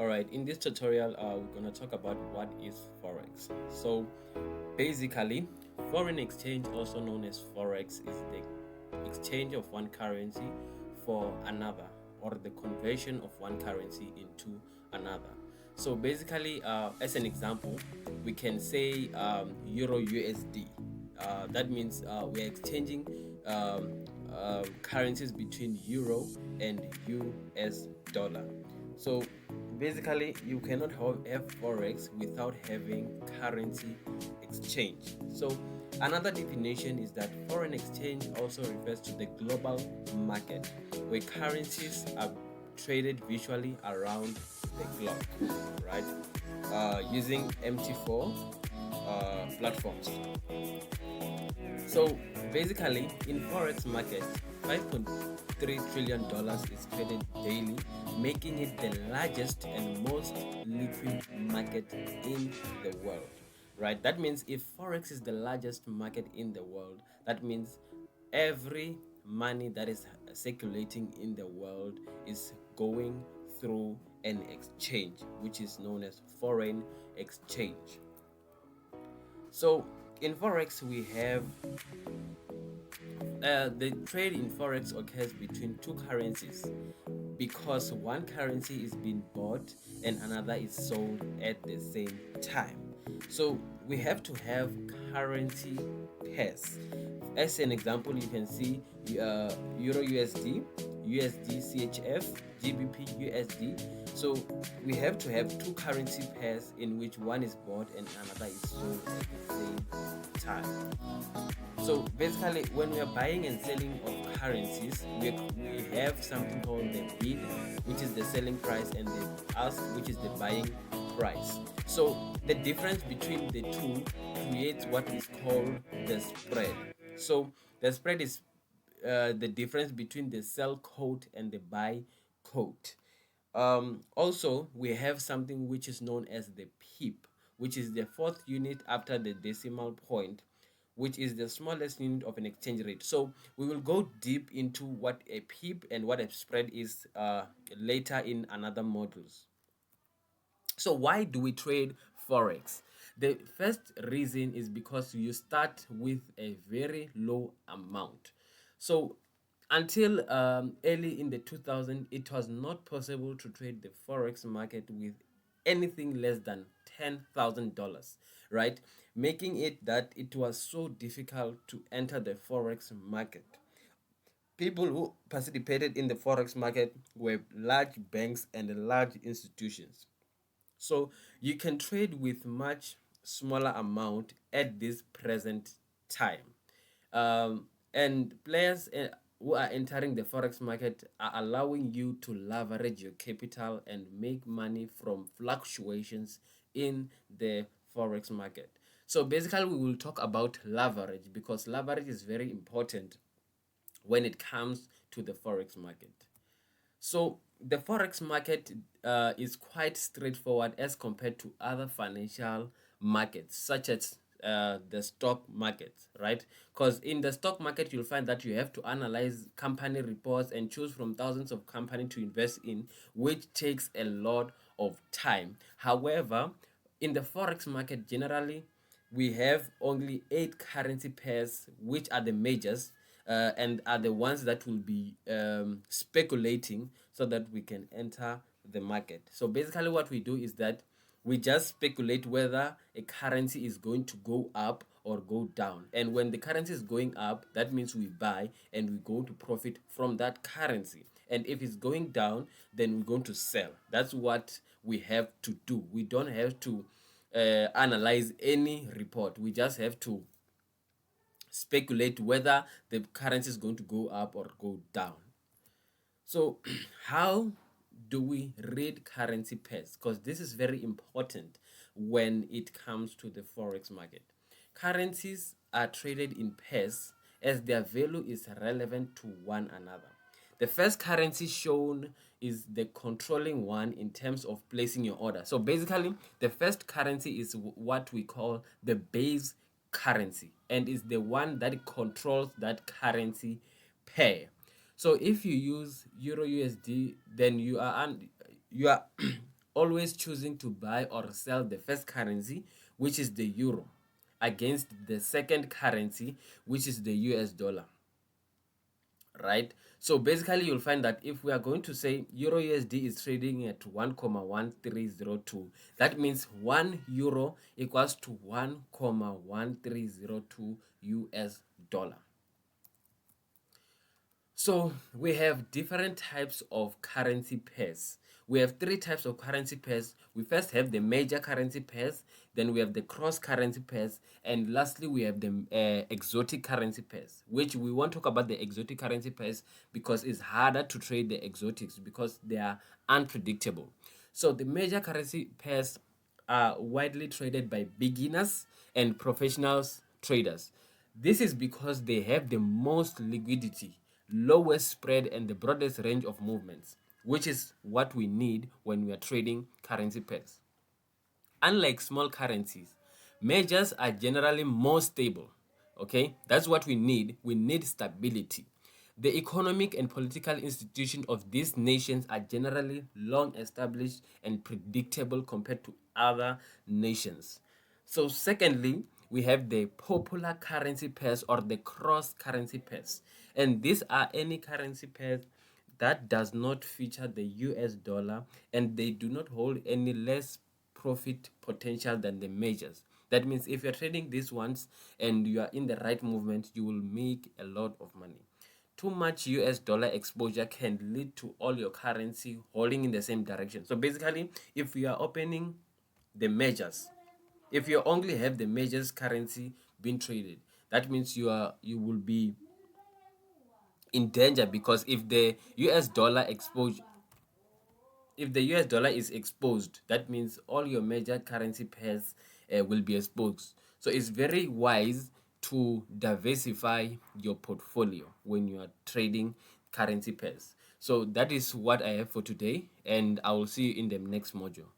Alright, in this tutorial, we're going to talk about what is Forex. So basically, foreign exchange, also known as Forex, is the exchange of one currency for another, or the conversion of one currency into another. So basically, as an example, we can say Euro USD. That means we're exchanging currencies between Euro and US dollar. So basically, you cannot have forex without having currency exchange. So another definition is that foreign exchange also refers to the global market where currencies are traded visually around the globe, right? Using MT4 platforms. So basically, in forex market, 5.3 trillion dollars is traded daily, making it the largest and most liquid market in the world. Right? That means if forex is the largest market in the world, that means every money that is circulating in the world is going through an exchange, which is known as foreign exchange. So in forex we have the trade in forex occurs between two currencies because one currency is being bought and another is sold at the same time. So we have to have currency pairs. As an example, you can see Euro USD, USD CHF, GBP USD. So we have to have two currency pairs in which one is bought and another is sold at the same time. So basically, when we are buying and selling of currencies, we have something called the bid, which is the selling price, and the ask, which is the buying price. So the difference between the two creates what is called the spread. So the spread is the difference between the sell quote and the buy quote. Also, we have something which is known as the pip, which is the fourth unit after the decimal point, which is the smallest unit of an exchange rate. So we will go deep into what a pip and what a spread is later in another modules. So why do we trade forex? The first reason is because you start with a very low amount. So until early in the 2000s, it was not possible to trade the forex market with anything less than $10,000, right? Making it that it was so difficult to enter the forex market. People who participated in the forex market were large banks and large institutions. So you can trade with much smaller amount at this present time. And players who are entering the forex market are allowing you to leverage your capital and make money from fluctuations in the forex market. So basically, we will talk about leverage because leverage is very important when it comes to the forex market. So the forex market is quite straightforward as compared to other financial markets, such as the stock market, right? Because in the stock market, you'll find that you have to analyze company reports and choose from thousands of companies to invest in, which takes a lot of time. However, in the forex market, generally, we have only 8 currency pairs, which are the majors and are the ones that will be speculating so that we can enter the market. So basically, what we do is that we just speculate whether a currency is going to go up or go down. And when the currency is going up, that means we buy and we go to profit from that currency. And if it's going down, then we're going to sell. That's what we have to do. We don't have to analyze any report. We just have to speculate whether the currency is going to go up or go down. So how do we read currency pairs? Because this is very important when it comes to the forex market. Currencies are traded in pairs as their value is relevant to one another. The first currency shown is the controlling one in terms of placing your order. So basically, the first currency is what we call the base currency and is the one that controls that currency pair. So if you use Euro USD, then you are always choosing to buy or sell the first currency, which is the euro, against the second currency, which is the US dollar, right? So basically, you'll find that if we are going to say Euro USD is trading at 1,1302, that means 1 euro equals to 1,1302 US dollar. So we have different types of currency pairs. We have three types of currency pairs. We first have the major currency pairs, then we have the cross currency pairs, and lastly we have the exotic currency pairs, which we won't talk about the exotic currency pairs because it's harder to trade the exotics because they are unpredictable. So the major currency pairs are widely traded by beginners and professionals traders. This is because they have the most liquidity, lowest spread, and the broadest range of movements, which is what we need when we are trading currency pairs. Unlike small currencies, majors are generally more stable. Okay, that's what we need. We need stability. The economic and political institutions of these nations are generally long established and predictable compared to other nations. So, secondly, we have the popular currency pairs or the cross currency pairs, and these are any currency pairs that does not feature the US dollar and they do not hold any less profit potential than the majors. That means if you're trading these ones and you are in the right movement, you will make a lot of money. Too much US dollar exposure can lead to all your currency holding in the same direction. So basically, if you are opening the majors, if you only have the majors currency being traded, that means you will be in danger because if the US dollar is exposed, that means all your major currency pairs will be exposed. So it's very wise to diversify your portfolio when you are trading currency pairs. So that is what I have for today, and I will see you in the next module.